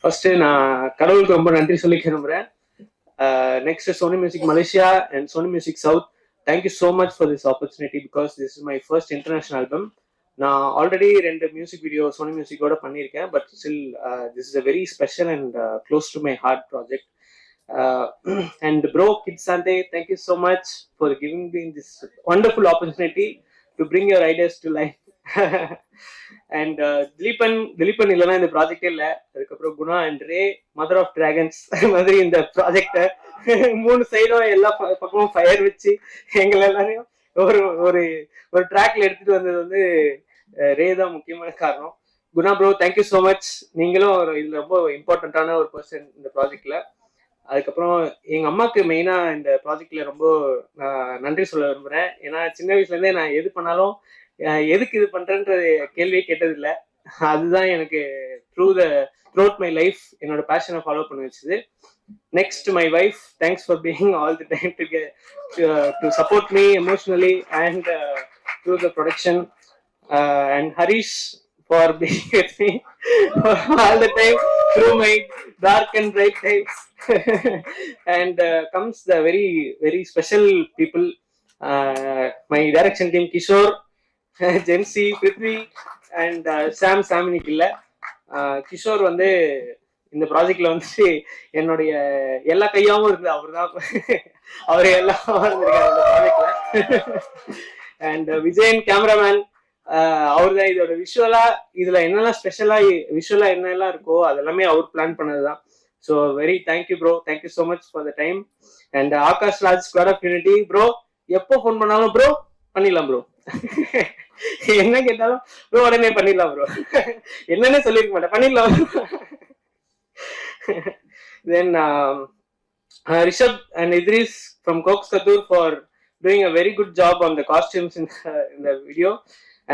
First நான் கடவுளுக்கு ரொம்ப நன்றி சொல்லிக்க விரும்புறேன். Next Sony Music Malaysia and Sony Music South, thank you so much for this opportunity because this is my first international album. நான் already 2 music video Sony மியூசிக்கோட பண்ணியிருக்கேன், but still this is a very special and close to my heart project. And bro Kid Santhe, thank you so much for giving me this wonderful opportunity to bring your ideas to life. And Dileepan இல்லைன்னா இந்த ப்ராஜெக்டே இல்லை. அதுக்கப்புறம் Guna and Ray, mother of dragons மாதிரி இந்த ப்ராஜெக்டை 3 சைடும் எல்லா பக்கமும் ஃபயர் வச்சு எங்களை எல்லாரையும் ஒரு ஒரு ஒரு ட்ராக்ல எடுத்துட்டு வந்தது வந்து ரே தான் முக்கியமான காரணம். Guna bro, thank you so much. நீங்களும் இதுல ரொம்ப இம்பார்ட்டண்ட்டான ஒரு பர்சன் இந்த ப்ராஜெக்ட்ல. அதுக்கப்புறம் எங்க அம்மாவுக்கு மெயினா இந்த ப்ராஜெக்ட்ல ரொம்ப நன்றி சொல்ல விரும்புறேன். ஏன்னா சின்ன வயசுல இருந்தே நான் எது பண்ணாலும் எதுக்கு இது பண்றேன்ற கேள்வியே கேட்டது இல்லை. அதுதான் எனக்கு த்ரூஅவுட் மை லைஃப் என்னோட பேஷனை ஃபாலோ பண்ண வச்சுது. Next, my wife, thanks for being all the time to support me emotionally and through the production, and Harish for being with me all the time through my dark and bright times. And comes the very very special people, my direction team Kishore, Jensi, Prithvi and Sam Nikilla. Kishore வந்து இந்த ப்ராஜெக்ட்ல வந்து என்னுடைய எல்லா கையாவும் இருக்கு. அவர் எல்லாம் இருந்திருக்காரு இந்த ப்ராஜெக்ட்ல. அண்ட் விஜயன் கேமராமேன், அவர் தான் இதோட விஷுவலா, இதுல என்னெல்லாம் ஸ்பெஷலா விஷுவலா என்னெல்லாம் இருக்கோ அதெல்லாமே அவர் பிளான் பண்ணதுதான். So very thank you bro, thank you so much for the time. And Akash Raj, squad of unity bro, எப்போ ஃபோன் பண்ணாலும் ப்ரோ பண்ணிடலாம் ப்ரோ, என்ன கேட்டாலும் ப்ரோ உடனே பண்ணிடலாம் ப்ரோ, என்னன்னு சொல்லிருக்க மாட்டேன், பண்ணிடலாம். Then Rishabh and Idris from Cox Katur for doing a very good job on the costumes in the video.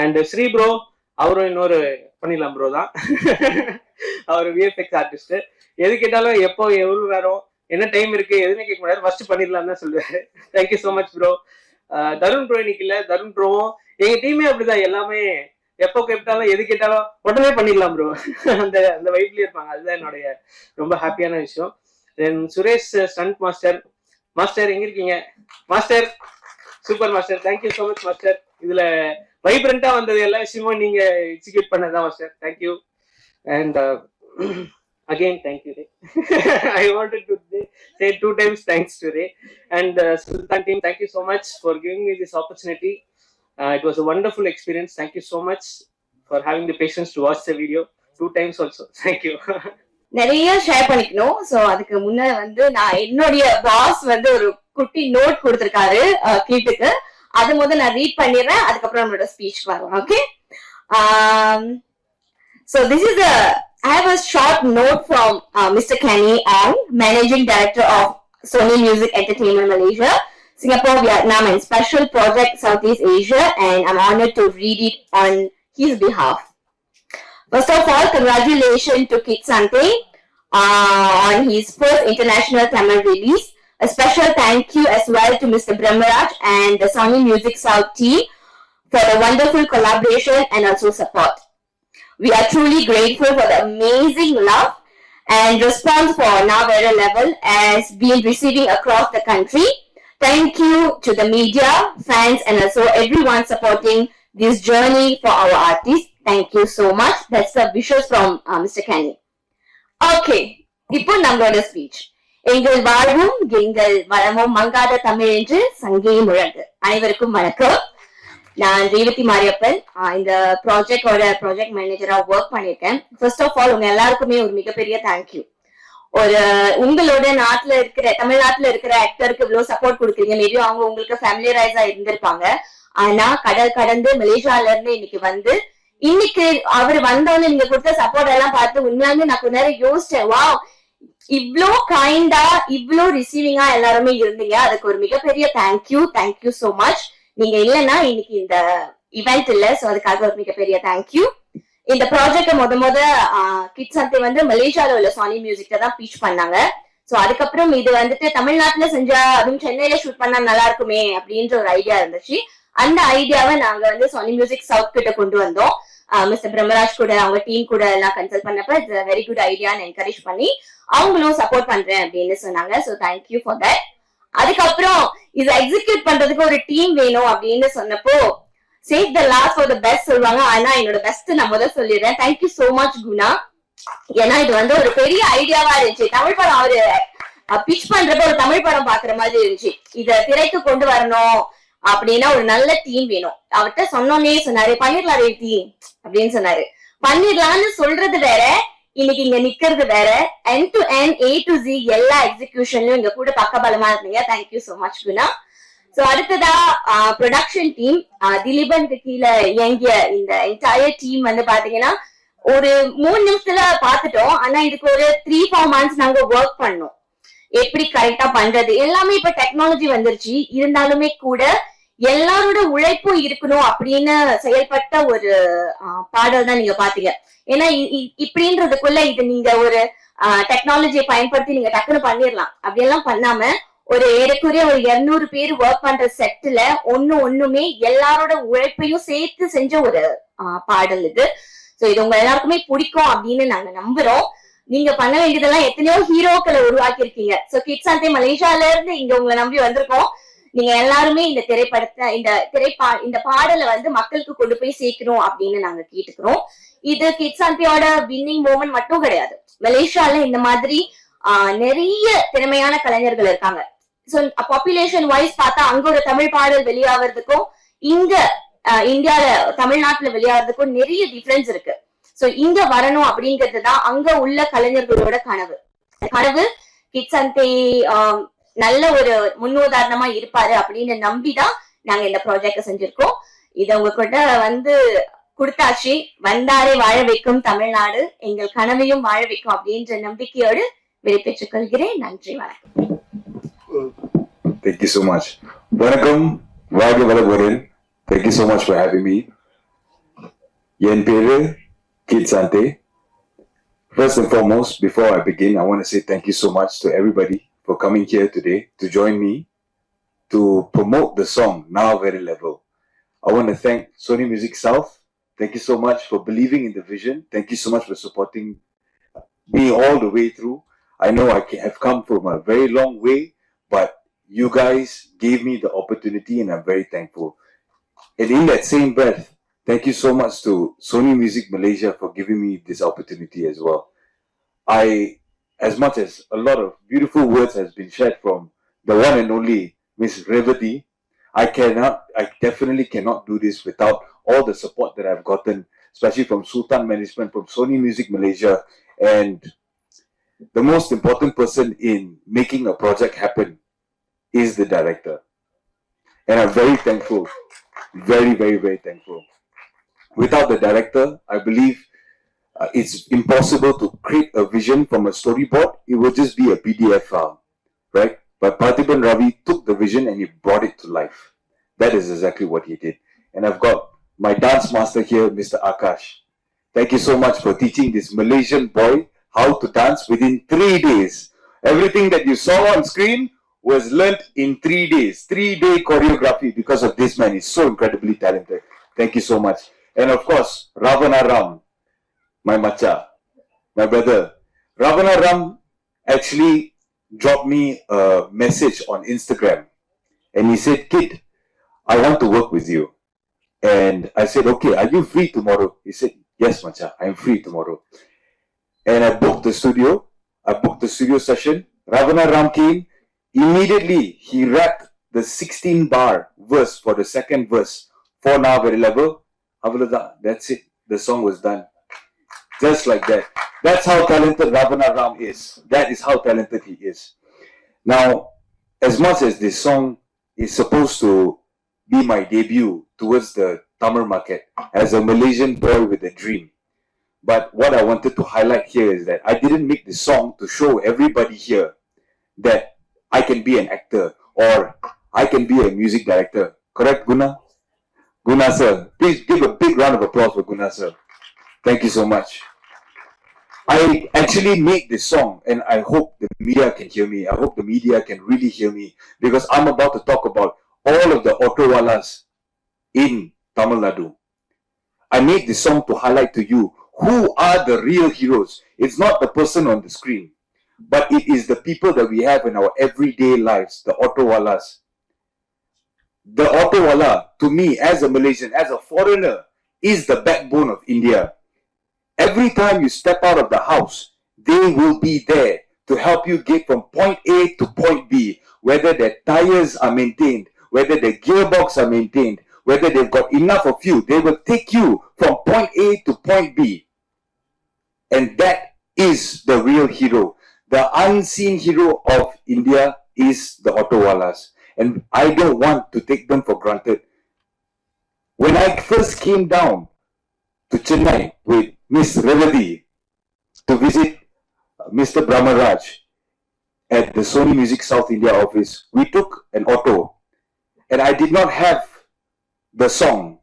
And Sri bro, அவரும் இன்னொரு பண்ணிடலாம் ப்ரோ தான், அவர் விஎஃப்எக்ஸ் ஆர்டிஸ்ட். எது கேட்டாலும் எப்போ எவ்வளவு நேரம் என்ன டைம் இருக்கு எதுவுமே கேட்க முடியாது, ஃபர்ஸ்ட் பண்ணிடலாம் தான் சொல்லுவாரு. Thank you so much bro. Tarun bro இன்னைக்கு இல்லை, தருண் ப்ரோவும் எங்க டீமே அப்படிதான், எல்லாமே எப்போ கேட்டாலும் எது கேட்டாலும் உடனே பண்ணிடலாம் ப்ரோ, அந்த அந்த வைப்லயே இருப்பாங்க. அதுதான் என்னுடைய ரொம்ப ஹாப்பியான விஷயம். தென் சுரேஷ் ஸ்டண்ட் மாஸ்டர் எங்க இருக்கீங்க master? Super master, thank you so much master. இதுல வைப்ரண்டா வந்தது எல்லா விஷயமும் நீங்க எக்ஸிக்யூட் பண்ணதான் master, thank you. And again thank you Ray. I wanted to say 2 times thanks to Ray. And Sultan team, thank you so much for giving me this opportunity. It was a wonderful experience. Thank you so much for having the patience to watch the video 2 times also. Thank you. நிறைய share பண்ணிக்கணும். So அதுக்கு முன்ன வந்து நான் என்னுடைய pass வந்து ஒரு குட்டி நோட் கொடுத்திருக்காரு கிளிப்புக்கு, அது முதல்ல நான் ரீட் பண்ணிடுறேன், அதுக்கப்புறம் நம்மளோட ஸ்பீச் வரலாம். Okay, so this is I have a short note from Mr. Kenny Ong, Managing Director of Sony Music Entertainment Malaysia, Singapore, Vietnam and Special Project Southeast Asia, and I'm honored to read it on his behalf. First of all, congratulations to Kid Santhe on his first international Tamil release. A special thank you as well to Mr. Brahmaraj and the Sony Music South team for the wonderful collaboration and also support. We are truly grateful for the amazing love and response for Naa Vere level as been receiving across the country. Thank you to the media, fans and also everyone supporting this journey for our artists. Thank you so much. That's the wishes from Mr. Kenny. Okay, இப்போ நம்மளோட speech. எங்கள் வாழ்வும் எங்கள் வளமும் மங்காத தமிழ் என்று சங்கே முழங்கு. அனைவருக்கும் வணக்கம். நான் ரேவதி மாரியப்பன், இந்த ப்ராஜெக்ட் மேனேஜரா ஒர்க் பண்ணிருக்கேன். ஃபர்ஸ்ட் ஆஃப் ஆல் உங்க எல்லாருக்குமே ஒரு மிகப்பெரிய தேங்க்யூ. ஒரு உங்களோட தமிழ்நாட்டுல இருக்கிற ஆக்டருக்கு இவ்வளவு சப்போர்ட் கொடுக்குறீங்க. மேபி அவங்க உங்களுக்கு ஃபேமிலியரைஸா இருந்திருப்பாங்க. ஆனா கடல் கடந்து மலேசியால இருந்து இன்னைக்கு அவர் வந்தோன்னு நீங்க கொடுத்த சப்போர்ட் எல்லாம் பார்த்து உண்மையாலுமே நான் கொஞ்ச நேரம் யோசிச்சேன். வா, இவ்ளோ கைண்டா இவ்ளோ ரிசீவிங்கா எல்லாருமே இருந்தீங்க. அதுக்கு ஒரு மிகப்பெரிய தேங்க்யூ சோ மச். நீங்க இல்லைன்னா இன்னைக்கு இந்த இவெண்ட் இல்ல. சோ அதுக்காக ஒரு மிகப்பெரிய தேங்க்யூ. இந்த ப்ராஜெக்ட முத கிட் சந்தே வந்து மலேசியால உள்ள சானி மியூசிக்ல தான் பீச் பண்ணாங்க. சோ அதுக்கப்புறம் இது தமிழ்நாட்டுல செஞ்சா அதுவும் சென்னையில ஷூட் பண்ணா நல்லா இருக்குமே அப்படின்ற ஒரு ஐடியா இருந்துச்சு. அந்த ஐடியாவை நாங்க சானி மியூசிக் சவுத் கிட்ட கொண்டு வந்தோம். மிஸ்டர் பிரம்மராஜ் கூட அவங்க டீம் கூட எல்லாம் கன்சல்ட் பண்ணப்ப இட்ஸ் வெரி குட் ஐடியான்னு என்கரேஜ் பண்ணி அவங்களும் சப்போர்ட் பண்றேன் அப்படின்னு சொன்னாங்க. So thank you for that. அதுக்கப்புறம் இதை எக்ஸிக்யூட் பண்றதுக்கு ஒரு டீம் வேணும் அப்படின்னு சொன்னப்போ save the last for the best சொல்லுவாங்க. ஆனா என்னோட பெஸ்ட் நான் முதல்ல சொல்லிடுறேன். Thank you so much Guna. ஏன்னா இது வந்து ஒரு பெரிய ஐடியாவா இருந்துச்சு. தமிழ் படம் அவரு பிச் பண்றப்ப ஒரு தமிழ் படம் பாக்குற மாதிரி இருந்துச்சு. இத திரைக்கு கொண்டு வரணும் அப்படின்னா ஒரு நல்ல டீம் வேணும். அவர்கிட்ட சொன்னோன்னே சொன்னாரு பண்ணிடலாம் ரேவதி அப்படின்னு சொன்னாரு. பண்ணிடலாம்னு சொல்றது வேற, இன்னைக்கு இங்க நிக்கிறது வேற. End to end A to Z எல்லா எக்ஸிகியூஷன்லயும் இங்க கூட பக்கபலமா இருந்தீங்க. Thank you so much Guna. So அடுத்ததா ப்ரொடக்ஷன் டீம் திலீபனுக்கு கீழே இயங்கிய இந்த என்டையர் டீம் வந்து பாத்தீங்கன்னா ஒரு 3 நிமிஷத்துல பாத்துட்டோம். ஆனா இதுக்கு ஒரு 3-4 months நாங்க ஒர்க் பண்ணோம். எப்படி கரெக்டா பண்றது எல்லாமே இப்ப டெக்னாலஜி வந்துருச்சு. இருந்தாலுமே கூட எல்லாரோட உழைப்பும் இருக்கணும் அப்படின்னு செயல்பட்ட ஒரு பாடல் தான் நீங்க பாத்தீங்க. ஏன்னா இப்படின்றதுக்குள்ள இது நீங்க ஒரு டெக்னாலஜியை பயன்படுத்தி நீங்க டக்குன்னு பண்ணிடலாம். அப்படியெல்லாம் பண்ணாம ஒரு ஏறக்குறைய ஒரு 200 பேர் ஒர்க் பண்ற செட்ல ஒண்ணுமே எல்லாரோட உழைப்பையும் சேர்த்து செஞ்ச ஒரு பாடல் இது. சோ இது உங்க எல்லாருக்குமே பிடிக்கும் அப்படின்னு நாங்க நம்புறோம். நீங்க பண்ண வேண்டியதெல்லாம் எத்தனையோ ஹீரோக்களை உருவாக்கி இருக்கீங்க. சோ கிட்ஸ் சந்தே மலேசியால இருந்து இங்க உங்களை நம்பி வந்திருக்கோம். நீங்க எல்லாருமே இந்த திரைப்படத்தை இந்த பாடலை வந்து மக்களுக்கு கொண்டு போய் சேர்க்கணும் அப்படின்னு நாங்க கேட்டுக்கிறோம். இது கிட்ஸ் சந்தையோட வின்னிங் மூமெண்ட் மட்டும் கிடையாது. மலேசியால இந்த மாதிரி நிறைய திறமையான கலைஞர்கள் இருக்காங்க. சோ பாப்புலேஷன் வைஸ் பார்த்தா அங்க ஒரு தமிழ் பாடல் வெளியாகிறதுக்கும் இங்க இந்தியால தமிழ்நாட்டுல வெளியாகிறதுக்கும் நிறைய டிஃபரன்ஸ் இருக்கு. சோ இங்க வரணும் அப்படிங்கிறதுதான் அங்க உள்ள கலைஞர்களோட கனவு. கிட்ஸ் சந்தை நல்ல ஒரு முன்னுதாரணமா இருப்பாரு அப்படின்னு நம்பிதான் நாங்க இந்த ப்ராஜெக்ட் செஞ்சிருக்கோம். இத உங்ககிட்ட வந்து கொடுத்தாச்சு. வந்தாரே வாழ வைக்கும் தமிழ்நாடு, எங்கள் கனவையும் வாழ வைக்கும் அப்படின்ற நம்பிக்கையோடு விடைபெற்றுக் கொள்கிறேன். நன்றி, வணக்கம். Thank you so much. வணக்கம், வாழ்க வளமுடன். Thank you so much for having me. என் பேரு Kid Santhe. First and foremost, before I begin, I want to say thank you so much to everybody for coming here today to join me to promote the song Naa Vere level. I want to thank Sony Music South. Thank you so much for believing in the vision. Thank you so much for supporting me all the way through. I know I have come from a very long way, but you guys gave me the opportunity and I'm very thankful. And in that same breath, thank you so much to Sony Music Malaysia for giving me this opportunity as well. As much as a lot of beautiful words has been shared from the one and only Miss Revati, I definitely cannot do this without all the support that I've gotten, especially from Sultan Management, from Sony Music Malaysia, and the most important person in making a project happen is the director. And I'm very thankful, very, very, very thankful. Without the director, I believe it's impossible to create a vision from a storyboard. It would just be a PDF file, right? But Parthiban Ravi took the vision and he brought it to life. That is exactly what he did. And I've got my dance master here, Mr. Akash. Thank you so much for teaching this Malaysian boy how to dance within 3 days. Everything that you saw on screen was learnt in 3 days. 3-day choreography because of this man. He's so incredibly talented. Thank you so much. And of course, Ravana Ram, my macha, my brother. Ravana Ram actually dropped me a message on Instagram. And he said, "Kid, I want to work with you." And I said, "Okay, are you free tomorrow?" He said, "Yes, macha, I'm free tomorrow." And I booked the studio. I booked the studio session. Ravana Ram came. Immediately, he rapped the 16-bar verse for the second verse for Naa Vere level. That's it. The song was done. Just like that. That's how talented Ravana Ram is. That is how talented he is. Now, as much as this song is supposed to be my debut towards the Tamil market as a Malaysian boy with a dream, but what I wanted to highlight here is that I didn't make this song to show everybody here that I can be an actor or I can be a music director. Correct, Guna? Guna sir. Please give a big round of applause for Guna sir. Thank you so much. I actually made this song and I hope the media can hear me. I hope the media can really hear me because I'm about to talk about all of the autowalas in Tamil Nadu. I made this song to highlight to you who are the real heroes. It's not the person on the screen, but it is the people that we have in our everyday lives, the autowalas. The autowala, to me, as a Malaysian, as a foreigner, is the backbone of India. Every time you step out of the house, they will be there to help you get from point A to point B, whether their tires are maintained, whether their gearbox are maintained, whether they've got enough of you. They will take you from point A to point B. And that is the real hero. The unseen hero of India is the autowalas. And I don't want to take them for granted. When I first came down to Chennai with Miss Revati to visit Mr. Brahmaraj at the Sony Music South India office, we took an auto. And I did not have the song.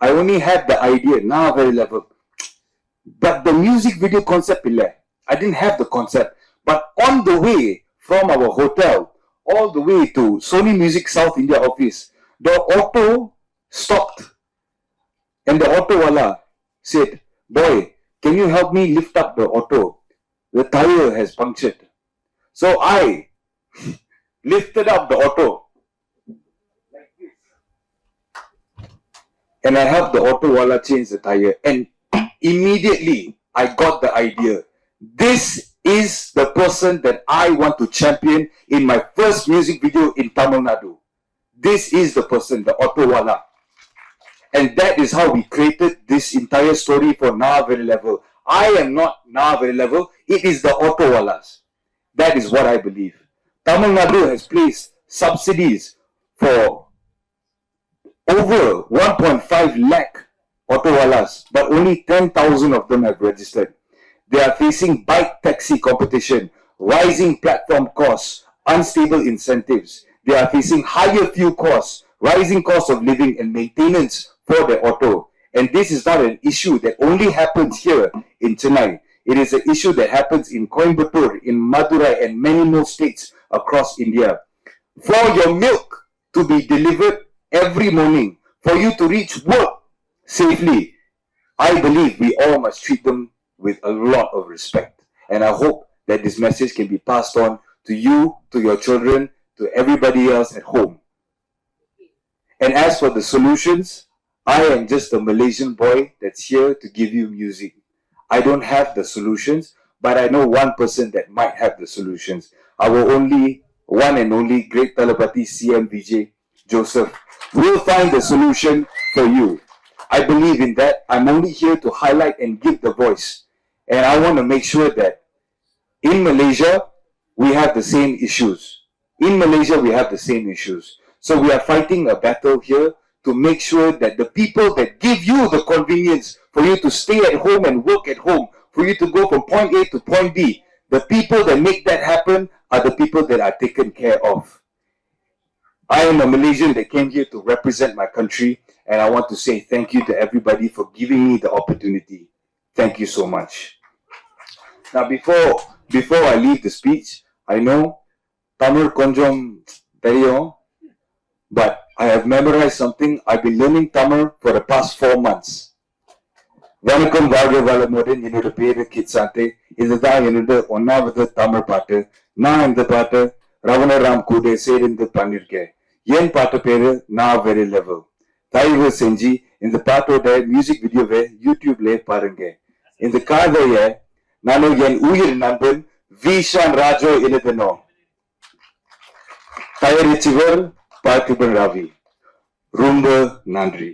I only had the idea, Naa Vere level. But the music video concept, I didn't have the concept. But on the way from our hotel all the way to Sony Music South India office, the auto stopped. And the autowala said, "Boy, can you help me lift up the auto? The tire has punctured." So I lifted up the auto like this. And I helped the autowala change the tire. And immediately I got the idea. This is the person that I want to champion in my first music video in Tamil Nadu. This is the person, the autowala. And that is how we created this entire story for Naa Vere level. I am not Naa Vere level. It is the autowalas. That is what I believe. Tamil Nadu has placed subsidies for over 1.5 lakh autowalas, but only 10,000 of them have registered. They are facing bike taxi competition, rising platform costs, unstable incentives. They are facing higher fuel costs, rising cost of living and maintenance for their auto. And this is not an issue that only happens here in Chennai. It is an issue that happens in Coimbatore, in Madurai, and many more states across India. For your milk to be delivered every morning, for you to reach work safely, I believe we all must treat them with a lot of respect. And I hope that this message can be passed on to you, to your children, to everybody else at home. And as for the solutions, I am just a Malaysian boy that's here to give you music. I don't have the solutions, but I know one person that might have the solutions. Our only, one and only great Talapati CM Vijay Joseph will find the solution for you. I believe in that. I'm only here to highlight and give the voice. And I want to make sure that in Malaysia, we have the same issues. In Malaysia, we have the same issues. So we are fighting a battle here to make sure that the people that give you the convenience for you to stay at home and work at home, for you to go from point A to point B, the people that make that happen are the people that are taken care of. I am a Malaysian that came here to represent my country, and I want to say thank you to everybody for giving me the opportunity. Thank you so much. Now, before I leave the speech, I know Tamil konjam theriyum, but I have memorized something. I've been learning Tamil for the past 4 months. வணக்கம் வாழ்க வளமுடன். என்னோட பேரு kit சாந்தே. இதுதான் என்னோட 1வது தமிழ் பாட்டு. நான் இந்த பாட்டு ரவணராம் கூட சேர்ந்து பண்ணிருக்கேன். என் பாட்டு பேரு நா வெரி லெவல். தயவு செஞ்சு இந்த பாட்டோட மியூசிக் வீடியோவை யூடியூப்ல பாருங்க. இந்த கதைய நானும் என் உயிர் நண்பன் விஷான் ராஜோ எழுதணும். தயாரிச்சவர் பார்த்திபன் ராவி. ரொம்ப நன்றி.